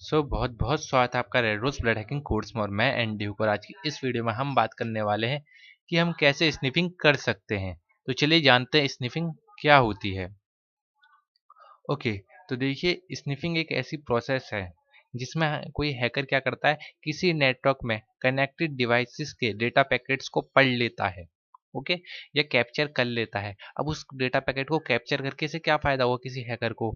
बहुत बहुत स्वागत है आपका red rose blood hacking course में। और मैं एंडी हूँ और आज की इस वीडियो में हम बात करने वाले हैं कि हम कैसे स्निफिंग कर सकते हैं। तो चलिए जानते हैं स्निफिंग क्या होती है। ओके, तो देखिए स्निफिंग एक ऐसी प्रोसेस है जिसमें कोई हैकर क्या करता है, किसी नेटवर्क में कनेक्टेड डिवाइसेस के डेटा पैकेट्स को पढ़ लेता है। ओके, या कैप्चर कर लेता है। अब उस डेटा पैकेट को कैप्चर करके से क्या फायदा हुआ किसी हैकर को,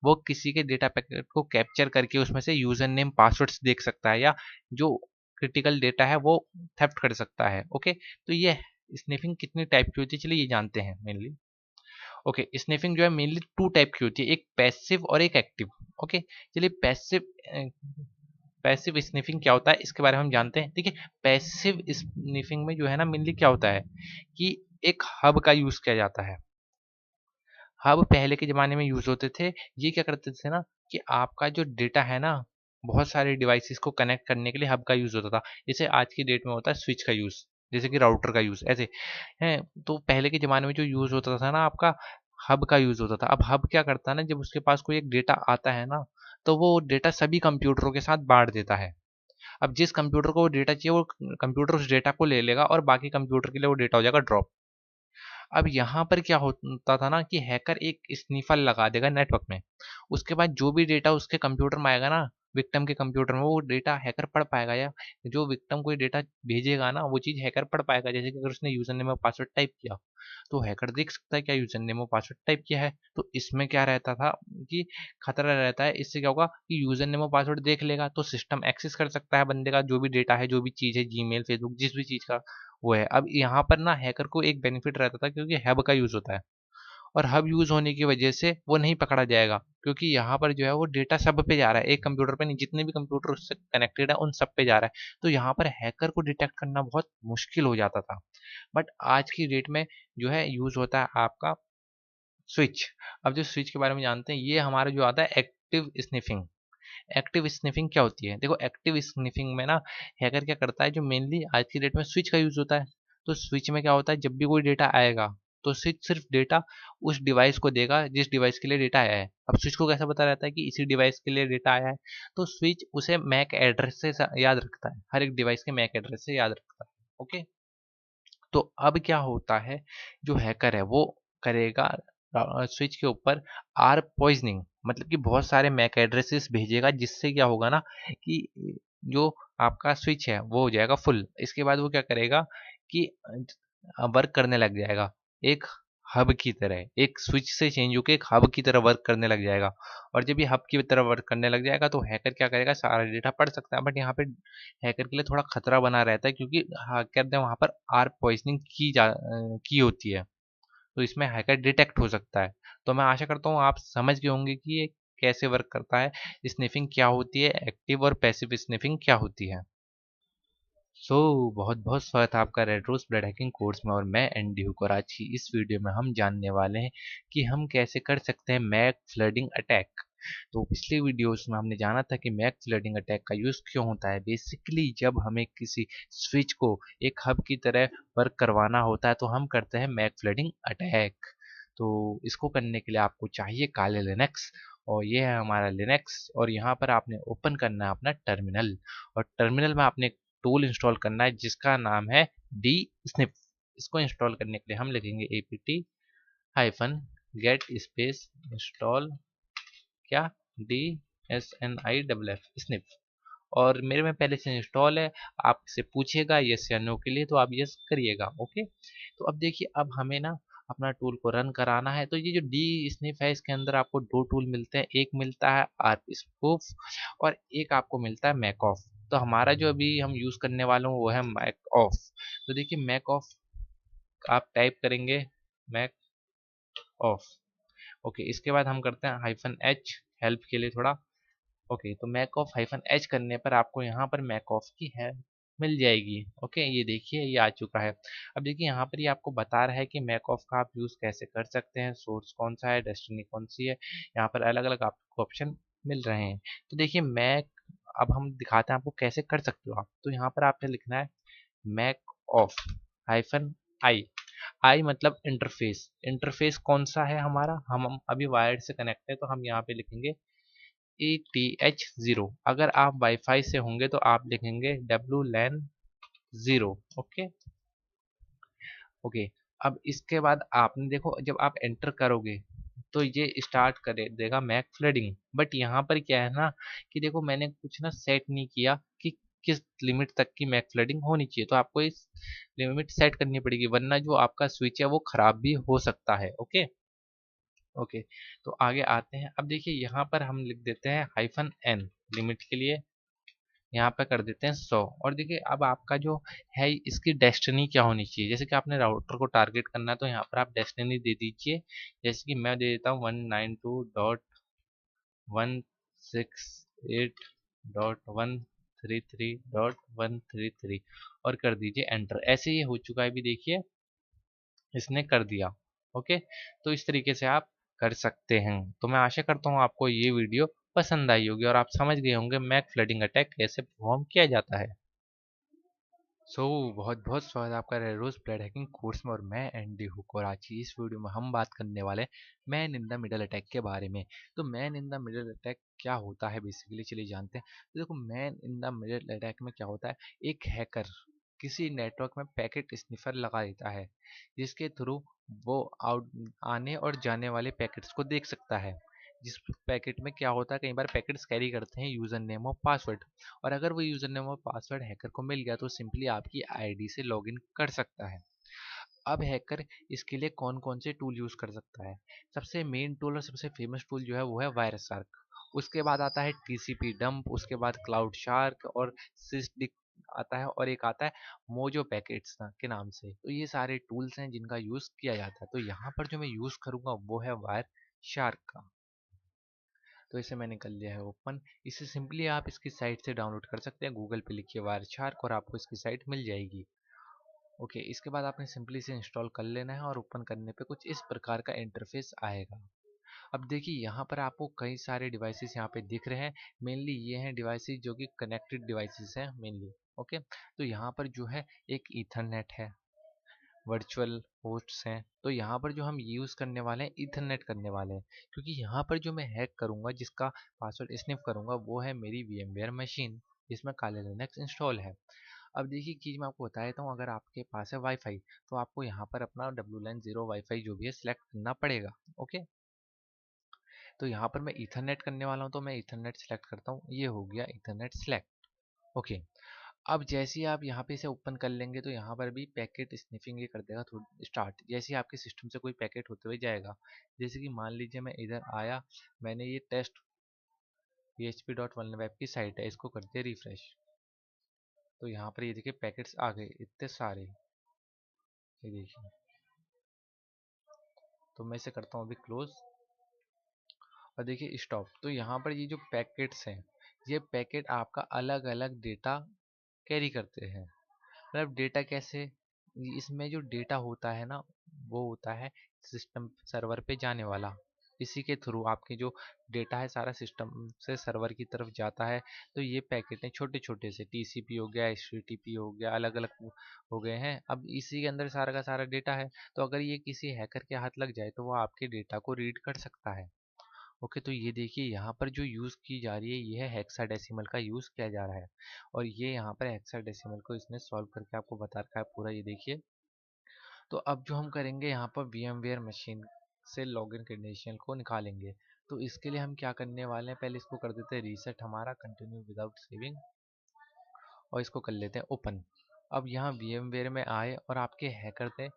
वो किसी के डेटा पैकेट को कैप्चर करके उसमें से यूजर नेम पासवर्ड्स देख सकता है या जो क्रिटिकल डेटा है वो थेफ्ट कर सकता है। ओके, तो ये स्निफिंग कितनी टाइप की होती है चलिए ये जानते हैं मेनली। ओके, स्निफिंग जो है मेनली टू टाइप की होती है, एक पैसिव और एक एक्टिव। ओके, चलिए पैसिव स्निफिंग क्या होता है इसके बारे में हम जानते हैं। देखिए पैसिव स्निफिंग में जो है ना मेनली क्या होता है कि एक हब का यूज किया जाता है। हब पहले के ज़माने में यूज़ होते थे। ये क्या करते थे ना कि आपका जो डेटा है ना, बहुत सारे डिवाइसेस को कनेक्ट करने के लिए हब का यूज़ होता था। जैसे आज की डेट में होता है स्विच का यूज़, जैसे कि राउटर का यूज़ ऐसे हैं। तो पहले के ज़माने में जो यूज़ होता था ना आपका, हब का यूज़ होता था। अब हब क्या करता है ना, जब उसके पास कोई एक डेटा आता है ना, तो वो डेटा सभी कंप्यूटरों के साथ बाँट देता है। अब जिस कंप्यूटर को वो डेटा चाहिए वो कंप्यूटर उस डेटा को ले लेगा और बाकी कंप्यूटर के लिए वो डेटा हो जाएगा ड्रॉप। अब यहाँ पर क्या होता था ना कि हैकर एक स्नीफर लगा देगा नेटवर्क में। उसके बाद जो भी डेटा उसके कंप्यूटर में आएगा ना, विक्टिम के कंप्यूटर में, वो डेटा हैकर पढ़ पाएगा, या जो विक्टिम कोई डेटा भेजेगा ना वो चीज़ हैकर पढ़ पाएगा। जैसे कि अगर उसने यूजर नेम और पासवर्ड टाइप किया तो हैकर देख सकता है क्या यूजर नेम और पासवर्ड टाइप किया है। तो इसमें क्या रहता था कि खतरा रहता है, इससे क्या होगा कि यूजर नेम और पासवर्ड देख लेगा तो सिस्टम एक्सेस कर सकता है बंदे का जो भी डेटा है, जो भी चीज़ है, जीमेल, फेसबुक, जिस भी चीज़ का वो है। अब यहाँ पर ना हैकर को एक बेनिफिट रहता था क्योंकि हब का यूज़ होता है, और हब यूज़ होने की वजह से वो नहीं पकड़ा जाएगा क्योंकि यहाँ पर जो है वो डेटा सब पे जा रहा है, एक कंप्यूटर पे नहीं, जितने भी कंप्यूटर उससे कनेक्टेड है उन सब पे जा रहा है। तो यहाँ पर हैकर को डिटेक्ट करना बहुत मुश्किल हो जाता था। बट आज की डेट में जो है यूज़ होता है आपका स्विच। अब जो स्विच के बारे में जानते हैं, ये हमारा जो आता है एक्टिव स्निफिंग। एक्टिव स्निफिंग क्या होती है, देखो एक्टिव स्निफिंग में ना हैकर क्या करता है, जो मेनली आज की डेट में स्विच का यूज होता है। तो स्विच में क्या होता है, जब भी कोई डेटा आएगा तो स्विच सिर्फ डेटा उस डिवाइस को देगा जिस डिवाइस के लिए डेटा आया है। अब स्विच को कैसा पता रहता है कि इसी डिवाइस के लिए डेटा आया है, तो स्विच उसे मैक एड्रेस से याद रखता है, हर एक डिवाइस के मैक एड्रेस से याद रखता है। ओके, तो अब क्या होता है, जो हैकर है वो करेगा स्विच के ऊपर आर पॉइजनिंग, मतलब कि बहुत सारे मैक एड्रेसेस भेजेगा, जिससे क्या होगा ना कि जो आपका स्विच है वो हो जाएगा फुल। इसके बाद वो क्या करेगा कि वर्क करने लग जाएगा एक हब की तरह, एक स्विच से चेंज होकर एक हब की तरह वर्क करने लग जाएगा। और जब ये हब की तरह वर्क करने लग जाएगा तो हैकर क्या करेगा, सारा डेटा पढ़ सकता है। बट यहाँ पे हैकर के लिए थोड़ा खतरा बना रहता है क्योंकि हैकर ने वहाँ पर आर पॉइजनिंग की होती है, तो इसमें हैकर डिटेक्ट हो सकता है। तो मैं आशा करता हूँ आप समझ गए होंगे कि ये कैसे वर्क करता है, स्निफिंग क्या होती है, एक्टिव और पैसिव स्निफिंग क्या होती है। बहुत बहुत स्वागत है आपका red rose blood hacking course में। और मैं एंडी हुक, और आज की इस वीडियो में हम जानने वाले हैं कि हम कैसे कर सकते हैं मैक फ्लडिंग अटैक। तो पिछली वीडियोस में हमने जाना था कि मैक फ्लडिंग अटैक का यूज़ क्यों होता है। बेसिकली जब हमें किसी स्विच को एक हब की तरह वर्क करवाना होता है तो हम करते हैं मैक फ्लडिंग अटैक। तो इसको करने के लिए आपको चाहिए काले लिनक्स, और ये है हमारा लिनक्स। और यहाँ पर आपने ओपन करना है अपना टर्मिनल, और टर्मिनल में आपने टूल इंस्टॉल करना है जिसका नाम है डी स्निप। इसको इंस्टॉल करने के लिए हम लिखेंगे apt hyphen get space install क्या, D S N I double F snip. और मेरे में पहले से इंस्टॉल है, आपसे पूछेगा यस या नो के लिए, तो आप यस करिएगा। ओके, तो अब देखिए अब हमें ना अपना टूल को रन कराना है। तो ये जो डी स्निप है इसके अंदर आपको दो टूल मिलते हैं, एक मिलता है आर्प स्पूफ और एक आपको मिलता है मैक ऑफ। तो हमारा जो अभी हम यूज करने वाले हैं वो है मैक ऑफ। तो देखिए मैक ऑफ आप टाइप करेंगे, मैक ऑफ। ओके, इसके बाद हम करते हैं हाइफन एच हेल्प के लिए थोड़ा। ओके, तो मैक ऑफ हाइफन एच करने पर आपको यहाँ पर मैक ऑफ की है मिल जाएगी। ओके, ये देखिए ये आ चुका है। अब देखिए यहाँ पर ये आपको बता रहा है कि मैक ऑफ का आप यूज़ कैसे कर सकते हैं, सोर्स कौन सा है, डेस्टिनी कौन सी है। यहाँ पर अलग अलग आपको ऑप्शन मिल रहे हैं। तो देखिए मैक, अब हम दिखाते हैं आपको कैसे कर सकते हो आप। तो यहाँ पर आपने लिखना है मैक ऑफ हाइफन आई। आई मतलब इंटरफेस। इंटरफेस कौन सा है हमारा, हम अभी वायर्ड से कनेक्ट है तो हम यहाँ पे लिखेंगे WLATH0। अगर आप वाईफाई से होंगे तो आप लिखेंगे WLAN 0। Okay okay. अब इसके बाद आपने देखो जब आप एंटर करोगे तो ये स्टार्ट कर देगा मैक फ्लडिंग। बट यहाँ पर क्या है ना कि देखो मैंने कुछ ना सेट नहीं किया कि किस लिमिट तक की मैक फ्लडिंग होनी चाहिए, तो आपको इस लिमिट सेट करनी पड़ेगी, वरना जो आपका स्विच है वो खराब भी हो सकता है। Okay okay. तो आगे आते हैं। अब देखिए यहाँ पर हम लिख देते हैं -n लिमिट के लिए, यहाँ पे कर देते हैं 100। और देखिए अब आपका जो है इसकी डेस्टिनी क्या होनी चाहिए, जैसे कि आपने राउटर को टारगेट करना है तो यहाँ पर आप डेस्टिनी दे दीजिए। जैसे कि मैं दे देता हूँ 192.168.133.133 और कर दीजिए एंटर। ऐसे ही हो चुका है, भी देखिए इसने कर दिया। ओके, तो इस तरीके से आप कर सकते हैं। तो मैं आशा करता हूँ आपको ये वीडियो पसंद आई होगी और आप समझ गए होंगे मैक फ्लडिंग अटैक कैसे परफॉर्म किया जाता है। बहुत बहुत स्वागत है आपका रेरोज ब्लड हैकिंग कोर्स में, और मैं एंडी हुक। और आज की इस वीडियो में हम बात करने वाले हैं man in the middle attack के बारे में। तो man in the middle attack क्या होता है बेसिकली, चलिए जानते हैं। तो देखो man in the middle attack में क्या होता है, एक हैकर किसी नेटवर्क में पैकेट स्निफर लगा देता है जिसके थ्रू वो आउट आने और जाने वाले पैकेट्स को देख सकता है। जिस पैकेट में क्या होता है, कई बार पैकेट्स कैरी करते हैं यूजर नेम और पासवर्ड, और अगर वो यूजर नेम और पासवर्ड हैकर को मिल गया तो सिंपली आपकी आईडी से लॉगिन कर सकता है। अब हैकर इसके लिए कौन कौन से टूल यूज कर सकता है, सबसे मेन टूल और सबसे फेमस टूल जो है वो है वायरस शार्क। उसके बाद आता है टीसीपी डंप, उसके बाद क्लाउड शार्क और सिसडिक आता है, और एक आता है मोजो पैकेट्स के नाम से। तो ये सारे टूल्स हैं जिनका यूज किया जाता है। तो यहाँ पर जो मैं यूज करूंगा वो है वायर शार्क का। तो इसे मैंने कर लिया है ओपन। इसे सिंपली आप इसकी साइट से डाउनलोड कर सकते हैं, गूगल पे लिखिए वायर शार्क और आपको इसकी साइट मिल जाएगी। ओके, इसके बाद आपने सिंपली इसे इंस्टॉल कर लेना है और ओपन करने पे कुछ इस प्रकार का इंटरफेस आएगा। अब देखिए यहाँ पर आपको कई सारे डिवाइसेस यहाँ पे दिख रहे हैं। मेनली ये हैं डिवाइसेस जो कि कनेक्टेड डिवाइसेस हैं मेनली। ओके, तो यहाँ पर जो है एक ईथरनेट है, वर्चुअल होस्ट्स हैं। तो यहाँ पर जो हम यूज़ करने वाले हैं ईथरनेट करने वाले हैं, क्योंकि यहाँ पर जो मैं हैक करूँगा, जिसका पासवर्ड स्निफ करूँगा, वो है मेरी VMware मशीन जिसमें काले लिनक्स इंस्टॉल है। अब देखिए चीज़ मैं आपको बता देता हूँ, अगर आपके पास है वाईफाई तो आपको यहाँ पर अपना WLAN 0 वाईफाई जो भी है सिलेक्ट करना पड़ेगा। ओके, तो यहाँ पर मैं ईथरनेट करने वाला हूँ तो मैं ईथरनेट सेलेक्ट करता हूँ, ये हो गया ईथरनेट सेलेक्ट। ओके, अब जैसे ही आप यहाँ पे इसे ओपन कर लेंगे तो यहाँ पर भी पैकेट स्निफिंग ये कर देगा थोड़ी स्टार्ट। जैसे ही आपके सिस्टम से कोई पैकेट होते हुए जाएगा, जैसे कि मान लीजिए मैं इधर आया, मैंने ये टेस्ट php.1 वेब की साइट है, इसको करते हैं रिफ्रेश। तो यहाँ पर ये देखिए पैकेट्स आ गए इतने सारे, ये देखिए। तो मैं इसे करता हूँ अभी क्लोज और देखिए स्टॉप। तो यहाँ पर ये जो पैकेट्स हैं, ये पैकेट आपका अलग अलग डेटा कैरी करते हैं। मतलब डेटा कैसे, इसमें जो डेटा होता है ना, वो होता है सिस्टम सर्वर पे जाने वाला। इसी के थ्रू आपके जो डेटा है सारा सिस्टम से सर्वर की तरफ जाता है। तो ये पैकेट हैं छोटे छोटे से, टीसीपी हो गया, एचटीटीपी हो गया, अलग अलग हो गए हैं। अब इसी के अंदर सारा का सारा डेटा है। तो अगर ये किसी हैकर के हाथ लग जाए तो वो आपके डेटा को रीड कर सकता है। ओके, तो ये देखिए यहाँ पर जो यूज़ की जा रही है ये है हेक्साडेसिमल का यूज़ किया जा रहा है, और ये यहाँ पर हेक्साडेसिमल को इसने सॉल्व करके आपको बता रखा है पूरा, ये देखिए। तो अब जो हम करेंगे यहाँ पर VMware मशीन से लॉगिन क्रेडेंशियल को निकालेंगे। तो इसके लिए हम क्या करने वाले हैं, पहले इसको कर देते हैं रीसेट हमारा, कंटिन्यू विदाउट सेविंग, और इसको कर लेते हैं ओपन। अब यहाँ VMware में आए और आपके हैकर थे,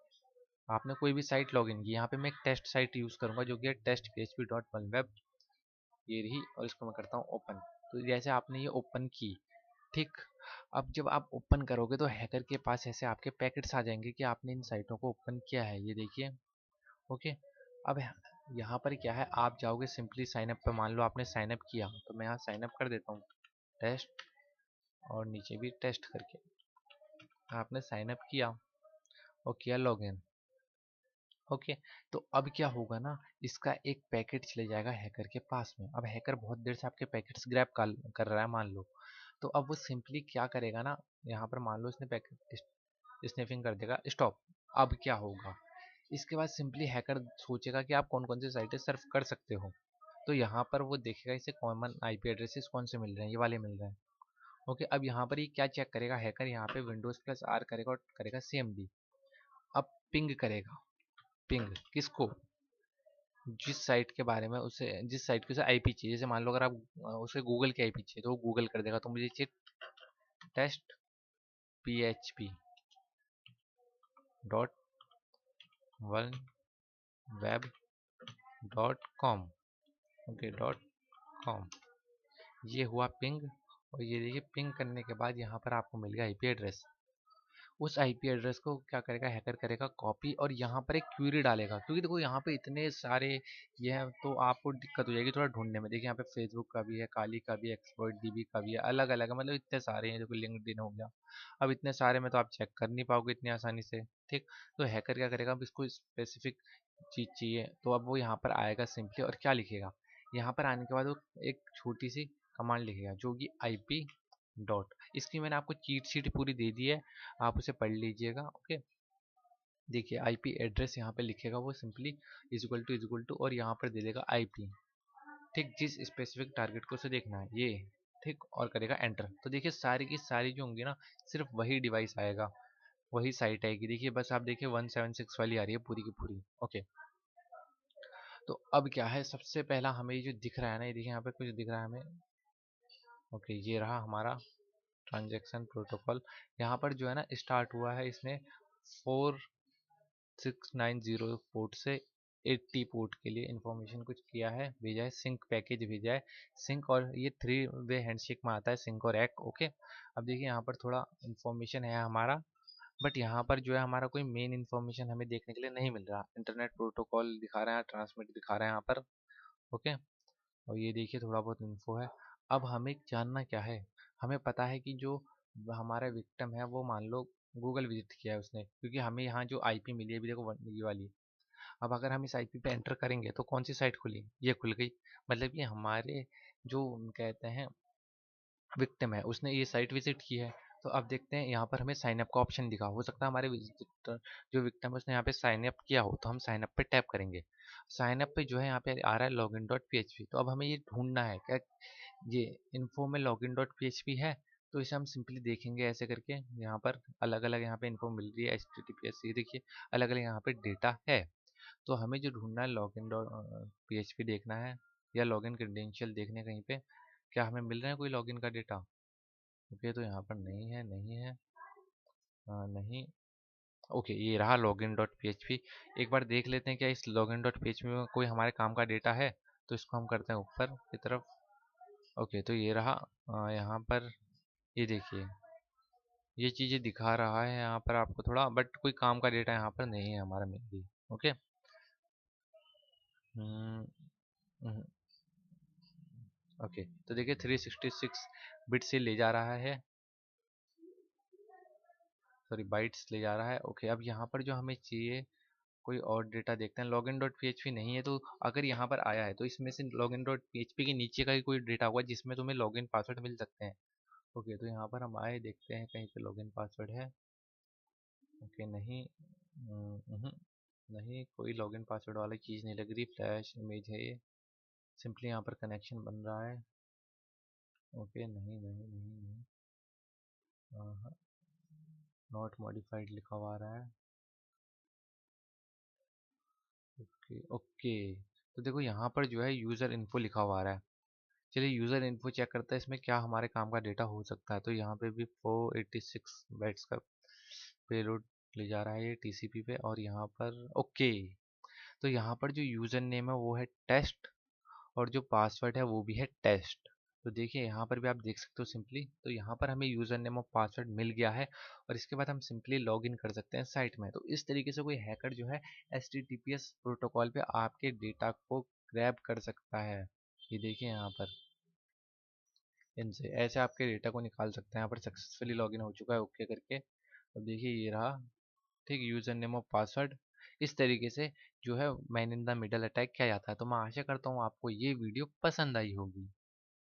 आपने कोई भी साइट लॉगिन की, यहाँ पे मैं एक टेस्ट साइट यूज़ करूँगा जो कि है टेस्ट php.1 ये रही, और इसको मैं करता हूँ ओपन। तो जैसे आपने ये ओपन की, ठीक। अब जब आप ओपन करोगे तो हैकर के पास ऐसे आपके पैकेट्स आ जाएंगे कि आपने इन साइटों को ओपन किया है, ये देखिए। ओके, अब यहाँ पर क्या है, आप जाओगे सिंपली साइन अप पे। मान लो आपने साइन अप किया तो मैं यहाँ साइन अप कर देता हूँ टेस्ट, और नीचे भी टेस्ट करके आपने साइन अप किया और किया लॉगिन। ओके, तो अब क्या होगा ना, इसका एक पैकेट चले जाएगा हैकर के पास में। अब हैकर बहुत देर से आपके पैकेट्स ग्रैब कर रहा है मान लो, तो अब वो सिंपली क्या करेगा ना, यहाँ पर मान लो इसने पैकेट स्निफिंग कर देगा स्टॉप। अब क्या होगा, इसके बाद सिंपली हैकर सोचेगा कि आप कौन कौन सी साइटें सर्फ कर सकते हो। तो यहाँ पर वो देखेगा इसे कॉमन आईपी एड्रेसेस कौन से मिल रहे हैं, ये वाले मिल रहे हैं। ओके, अब यहाँ पर ये क्या चेक करेगा हैकर, यहाँ पे विंडोज प्लस आर करेगा और करेगा cmd। अब पिंग करेगा, पिंग किसको, जिस साइट के बारे में उसे, जिस साइट की उसे आईपी चाहिए, जैसे मान लो अगर आप उसे गूगल की आईपी चाहिए तो वो गूगल कर देगा, तो मुझे चाहिए test php dot one web dot com. Okay, dot com, ये हुआ पिंग। और ये देखिए पिंग करने के बाद यहाँ पर आपको मिल गया आईपी एड्रेस। उस आईपी एड्रेस को क्या करेगा हैकर, करेगा कॉपी और यहाँ पर एक क्वेरी डालेगा, क्योंकि देखो यहाँ पे इतने सारे ये हैं तो आपको दिक्कत हो जाएगी थोड़ा ढूंढने में। देखिए यहाँ पे फेसबुक का भी है, काली का भी है, एक्सपर्ट डीबी का भी है, अलग अलग है, मतलब इतने सारे हैं, जो लिंक्डइन हो गया। अब इतने सारे में तो आप चेक कर नहीं पाओगे इतनी आसानी से, ठीक। तो हैकर क्या करेगा, अब इसको स्पेसिफिक चीज़ चाहिए तो अब वो यहाँ पर आएगा सिंपली और क्या लिखेगा, यहाँ पर आने के बाद वो एक छोटी सी कमांड लिखेगा जो कि आईपी डॉट, इसकी मैंने आपको चीट शीट पूरी दे दी है, आप उसे पढ़ लीजिएगा। ओके, देखिए आईपी एड्रेस यहाँ पे लिखेगा वो सिंपली इज इक्वल टू और यहाँ पर दे देगा आईपी, ठीक, जिस स्पेसिफिक टारगेट को उसे देखना है ये, ठीक, और करेगा एंटर। तो देखिए सारी की सारी जो होंगी ना, सिर्फ वही डिवाइस आएगा, वही साइट आएगी। देखिए बस आप देखिए 176 वाली आ रही है पूरी की पूरी। ओके, तो अब क्या है, सबसे पहला हमें ये जो दिख रहा है ना, ये देखिए यहाँ पे कुछ दिख रहा है हमें। ओके, ये रहा हमारा ट्रांजैक्शन प्रोटोकॉल। यहाँ पर जो है ना स्टार्ट हुआ है इसने 4690 पोर्ट से 80 पोर्ट के लिए इंफॉर्मेशन कुछ किया है, भेजा है, सिंक पैकेज भेजा है, सिंक, और ये 3 वे हैंडशेक में आता है सिंक और एक। ओके, अब देखिए यहाँ पर थोड़ा इंफॉर्मेशन है हमारा, बट यहाँ पर जो है हमारा कोई मेन इन्फॉर्मेशन हमें देखने के लिए नहीं मिल रहा। इंटरनेट प्रोटोकॉल दिखा रहा है, ट्रांसमिट दिखा रहा है यहाँ पर। ओके, और ये देखिए थोड़ा बहुत इन्फो है। अब हमें जानना क्या है, हमें पता है कि जो हमारा विक्टिम है वो मान लो गूगल विजिट किया है उसने, क्योंकि हमें यहाँ जो आईपी मिली है अभी देखो ये वाली। अब अगर हम इस आईपी पे एंटर करेंगे तो कौन सी साइट खुली, ये खुल गई, मतलब कि हमारे जो कहते हैं विक्टिम है उसने ये साइट विजिट की है। तो अब देखते हैं यहाँ पर हमें साइन अप का ऑप्शन दिखा, हो सकता है हमारे विजिटर जो विक्टिम है उसने यहाँ पे साइन अप किया हो, तो हम साइन अप पे टैप करेंगे। साइन अप पे जो है यहाँ पे आ रहा है लॉगिन डॉट पीएचपी, तो अब हमें ये ढूंढना है क्या ये इन्फो में लॉगिन डॉट पीएचपी है। तो इसे हम सिंपली देखेंगे ऐसे करके, यहाँ पर अलग अलग यहाँ पे इन्फो मिल रही है, HTTPS, ये देखिए अलग अलग यहाँ पे डेटा है। तो हमें जो ढूंढना है लॉगिन डॉट पीएचपी देखना है, या लॉगिन क्रेडेंशियल देखने कहीं पे, क्या हमें मिल रहा है कोई लॉगिन का डेटा। ओके, तो यहाँ पर नहीं है, नहीं है, नहीं। ओके, ये रहा लॉगिन डॉट पीएचपी। एक बार देख लेते हैं क्या इस लॉगिन डॉट पीएचपी में कोई हमारे काम का डेटा है। तो इसको हम करते हैं ऊपर की तरफ। ओके, तो ये रहा, यहाँ पर ये देखिए ये चीज़ें दिखा रहा है यहाँ पर आपको थोड़ा, बट कोई काम का डेटा यहाँ पर नहीं है हमारा मेनली। ओके, हम्म, हम्म, ओके, तो देखिए 366 बिट से ले जा रहा है, सॉरी बाइट्स ले जा रहा है। ओके, अब यहाँ पर जो हमें चाहिए कोई और डेटा देखते हैं, लॉगिन डॉट पीएचपी नहीं है, तो अगर यहाँ पर आया है तो इसमें से लॉगिन डॉट पीएचपी के नीचे का ही कोई डेटा होगा जिसमें तुम्हें लॉगिन पासवर्ड मिल सकते हैं। ओके, तो यहाँ पर हम आए देखते हैं कहीं पे लॉगिन पासवर्ड है। ओके, नहीं, नहीं कोई लॉगिन पासवर्ड वाली चीज़ नहीं लग रही, फ्लैश इमेज है ये, सिंपली यहाँ पर कनेक्शन बन रहा है। ओके, नहीं नहीं नहीं नहीं, नॉट मॉडिफाइड लिखा हुआ आ रहा है। ओके ओके, तो देखो यहाँ पर जो है यूज़र इन्फो लिखा हुआ आ रहा है। चलिए यूज़र इन्फो चेक करते हैं इसमें क्या हमारे काम का डेटा हो सकता है। तो यहाँ पे भी 486 बाइट्स का पेलोड ले जा रहा है ये टीसीपी पे, और यहाँ पर ओके, तो यहाँ पर जो यूज़र नेम है वो है टेस्ट, और जो पासवर्ड है वो भी है टेस्ट। तो देखिए यहाँ पर भी आप देख सकते हो सिंपली, तो यहाँ पर हमें यूज़र नेम और पासवर्ड मिल गया है, और इसके बाद हम सिंपली लॉग इन कर सकते हैं साइट में। तो इस तरीके से कोई हैकर जो है HTTPS प्रोटोकॉल पे आपके डेटा को ग्रैब कर सकता है। ये देखिए यहाँ पर इनसे ऐसे आपके डेटा को निकाल सकते हैं। यहाँ पर सक्सेसफुली लॉगिन हो चुका है ओके करके। अब देखिए ये रहा, ठीक, यूज़र नेम और पासवर्ड। इस तरीके से जो है man in the middle attack किया जाता है। तो मैं आशा करता हूँ आपको ये वीडियो पसंद आई होगी।